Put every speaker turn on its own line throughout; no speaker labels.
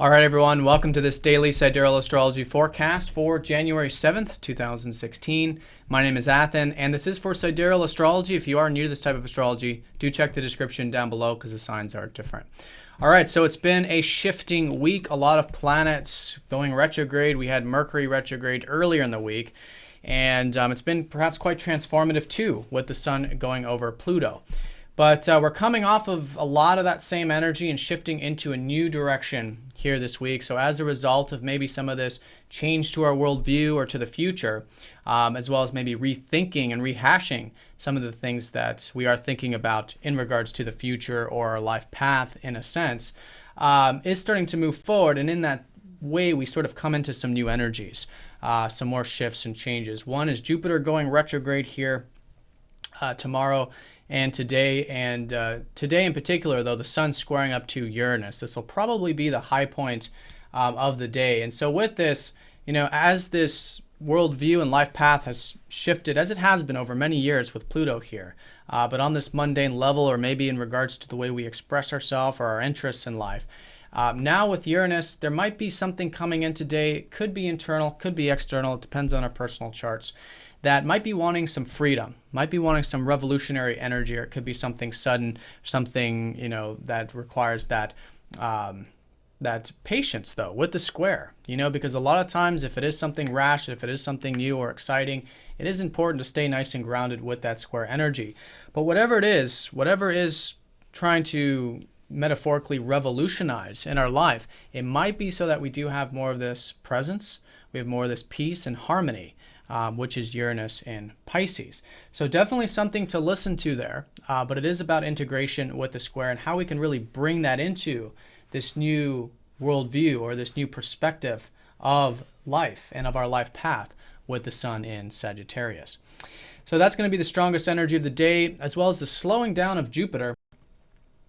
All right, everyone, welcome to this daily Sidereal Astrology forecast for January 7th, 2016. My name is Athen, and this is for Sidereal Astrology. If you are new to this type of astrology, do check the description down below because the signs are different. All right, so it's been a shifting week, a lot of planets going retrograde. We had Mercury retrograde earlier in the week, and it's been perhaps quite transformative too, with the sun going over Pluto. But we're coming off of a lot of that same energy and shifting into a new direction here this week. So as a result of maybe some of this change to our worldview or to the future, as well as maybe rethinking and rehashing some of the things that we are thinking about in regards to the future or our life path, in a sense, is starting to move forward. And in that way, we sort of come into some new energies, some more shifts and changes. One is Jupiter going retrograde here tomorrow and today, today in particular, though, the sun squaring up to Uranus. This will probably be the high point of the day. And so with this, as this worldview and life path has shifted, as it has been over many years with Pluto here, but on this mundane level, or maybe in regards to the way we express ourselves or our interests in life, now with Uranus, there might be something coming in today. It could be internal, could be external. It depends on our personal charts. That might be wanting some freedom, might be wanting some revolutionary energy, or it could be something sudden, something that requires that that patience, though, with the square. Because a lot of times, if it is something rash, if it is something new or exciting, it is important to stay nice and grounded with that square energy. But whatever it is, whatever is trying to metaphorically revolutionize in our life, it might be so that we do have more of this presence, we have more of this peace and harmony, which is Uranus in Pisces. So definitely something to listen to there, but it is about integration with the square and how we can really bring that into this new worldview or this new perspective of life and of our life path with the sun in Sagittarius. So that's going to be the strongest energy of the day, as well as the slowing down of Jupiter.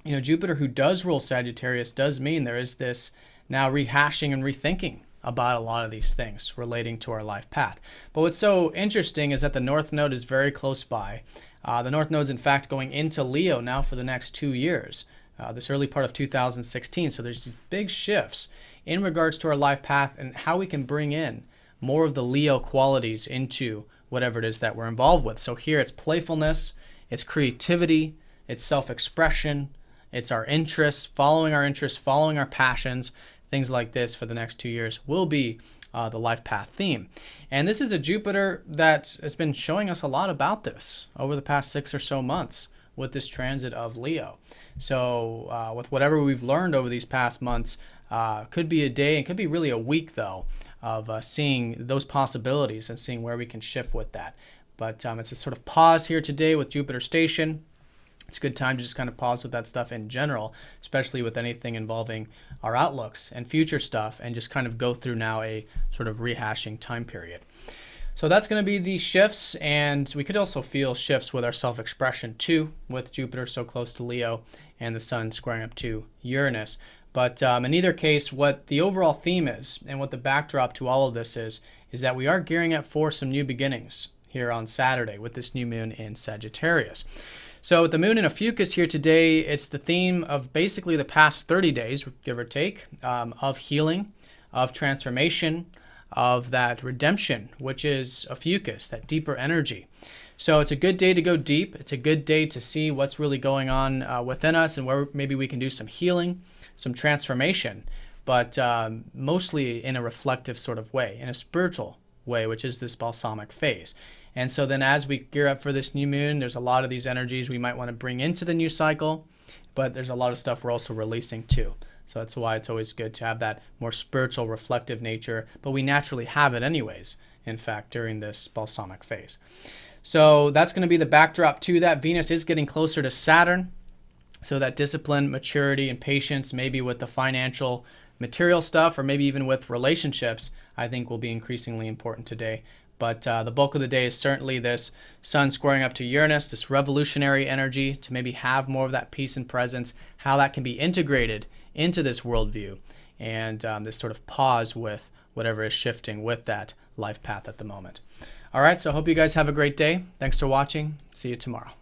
Jupiter, who does rule Sagittarius, does mean there is this now rehashing and rethinking about a lot of these things relating to our life path. But what's so interesting is that the North Node is very close by. The North Node is in fact going into Leo now for the next 2 years, this early part of 2016. So there's these big shifts in regards to our life path and how we can bring in more of the Leo qualities into whatever it is that we're involved with. So here it's playfulness, it's creativity, it's self-expression, it's our interests, following our passions. Things like this for the next 2 years will be the life path theme. And this is a Jupiter that has been showing us a lot about this over the past 6 or so months with this transit of Leo. So with whatever we've learned over these past months, could be a day and could be really a week, though, of seeing those possibilities and seeing where we can shift with that. But it's a sort of pause here today with Jupiter station. It's a good time to just kind of pause with that stuff in general, especially with anything involving our outlooks and future stuff, and just kind of go through now a sort of rehashing time period. So that's going to be the shifts, and we could also feel shifts with our self-expression too, with Jupiter so close to Leo and the sun squaring up to Uranus. But in either case, what the overall theme is and what the backdrop to all of this is that we are gearing up for some new beginnings here on Saturday with this new moon in Sagittarius. So with the moon in Ophiuchus here today, it's the theme of basically the past 30 days, give or take, of healing, of transformation, of that redemption, which is Ophiuchus, that deeper energy. So it's a good day to go deep. It's a good day to see what's really going on within us and where maybe we can do some healing, some transformation, but mostly in a reflective sort of way, in a spiritual way, which is this balsamic phase. And so then as we gear up for this new moon, there's a lot of these energies we might want to bring into the new cycle, but there's a lot of stuff we're also releasing too. So that's why it's always good to have that more spiritual, reflective nature, but we naturally have it anyways, in fact, during this balsamic phase. So that's going to be the backdrop to that. Venus is getting closer to Saturn, so that discipline, maturity, and patience, maybe with the financial, material stuff, or maybe even with relationships, I think will be increasingly important today. But the bulk of the day is certainly this sun squaring up to Uranus, this revolutionary energy to maybe have more of that peace and presence, how that can be integrated into this worldview, and this sort of pause with whatever is shifting with that life path at the moment. All right, so I hope you guys have a great day. Thanks for watching. See you tomorrow.